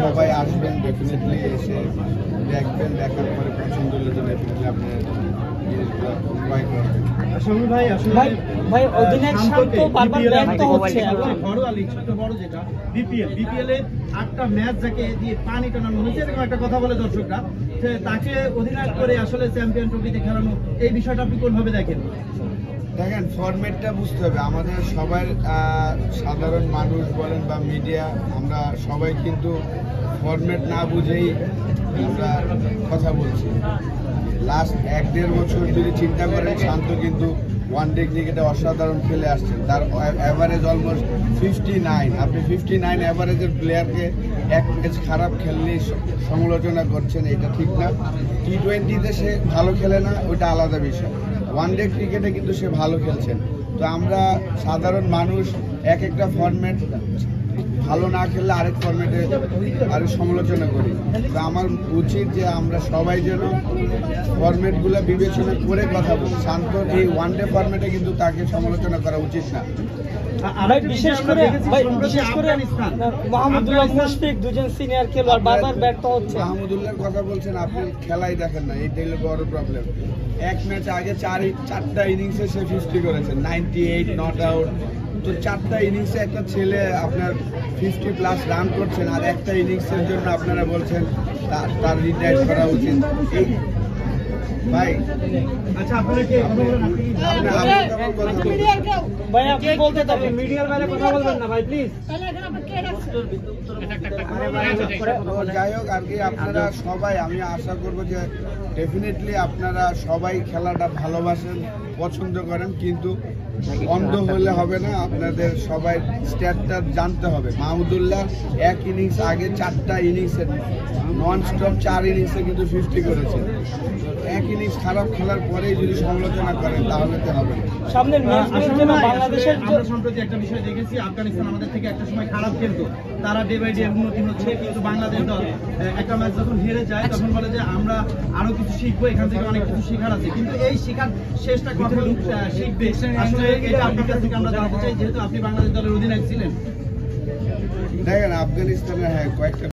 সবাই আসবেন, ডেফিনেটলি এসে দেখবেন, দেখার পরে পছন্দ হলে তো ডেফিনেটলি আপনি জিনিসগুলো ক্রয় করবেন। ভাই অধিনায়ক শান্ত বারবার ব্যর্থ হচ্ছে এবং ঘরোয়া লিগ ছোট বড় যেটা বিপিএল এ 8টা ম্যাচ যাকে দিয়ে পানি টানানো হয়েছে এরকম একটা কথা বলে দর্শকরা, যে তাকে অধিনায়ক করে আসলে চ্যাম্পিয়ন ট্রফিতে খেলানো, এই বিষয়টা আপনি কোনভাবে দেখেন? দেখেন, ফরম্যাটটা বুঝতে হবে। আমাদের সবার সাধারণ মানুষ বলেন বা মিডিয়া, আমরা সবাই কিন্তু ফরম্যাট না বুঝেই আমরা কথা বলছি। লাস্ট 1-1.5 বছর যদি চিন্তা করেন, শান্ত কিন্তু ওয়ানডে ক্রিকেটে অসাধারণ খেলে আসছেন। তার অ্যাভারেজ অলমোস্ট 59। আপনি 59 অ্যাভারেজের প্লেয়ারকে এক ম্যাচ খারাপ খেললেই সমালোচনা করছেন, এটা ঠিক না। টি20তে সে ভালো খেলে না, ওইটা আলাদা বিষয়। ওয়ানডে ক্রিকেটে কিন্তু সে ভালো খেলছেন। তো আমরা সাধারণ মানুষ একটা ফরম্যাট ভালো না খেললে আরেক ফরম্যাটে আরেক সমালোচনা করি। তো আমার উচিত যে আমরা সবাই যেন ফরম্যাটগুলো বিবেচনা করে কথা বলি। শান্তর এই ওয়ানডে ফরম্যাটে কিন্তু তাকে সমালোচনা করা উচিত না। বিশেষ করে মাহমুদুল্লাহ মুশফিক দুজন সিনিয়র খেলোয়াড় বারবার ব্যর্থ হচ্ছে। মাহমুদুল্লাহর কথা বলছেন, আপনি খেলাই দেখেন না, এইটাই হলো বড় প্রবলেম। এক ম্যাচ আগে 4টা ইনিংসে সে 50 করেছেন, 98 নট আউট। তো 4টা ইনিংসে একটা ছেলে আপনার 50+ রান করছেন, আর একটা ইনিংসের জন্য আপনারা বলছেন তার রিটায়ার করা উচিত। এই ভাই, আচ্ছা আপনারা কি ভাই আপনি বলতে থাকেন, মিডিয়ার বাইরে কথা বলবেন না ভাই প্লিজ। যাই হোক আর কি, আপনারা সবাই, আমি আশা করবো যে ডেফিনেটলি আপনারা সবাই খেলাটা ভালোবাসেন, পছন্দ করেন, কিন্তু অন্ধ হলে হবে না। আপনাদের সবাই স্ট্যাটটা জানতে হবে। মাহমুদুল্লাহ এক ইনিংস আগে 4টা ইনিংসে নন স্টপ 4 ইনিংসে কিন্তু 50 করেছে। এক ইনিংস খারাপ খেলার পরেই যদি সমালোচনা করেন তাহলে তো হবে না। সামনের ম্যাচগুলোর জন্য বাংলাদেশের আমরা সম্প্রতি একটা বিষয় দেখেছি, আফগানিস্তান আমাদের থেকে একটা সময় খারাপ খেলতো, তারা ডে বাই ডে উন্নতি হচ্ছে, কিন্তু বাংলাদেশ দল একটা ম্যাচ যখন হেরে যায় তখন বলে যে আমরা আরো কিছু শিখবো, এখান থেকে অনেক কিছু শেখার আছে। কিন্তু এই শেখার শেষটা কখন শিখবে আসলে এটা আপনার কাছ থেকে আমরা জানতে চাই, যেহেতু আপনি বাংলাদেশ দলের অধিনায়ক ছিলেন। দেখেন, আফগানিস্তানের কয়েকটা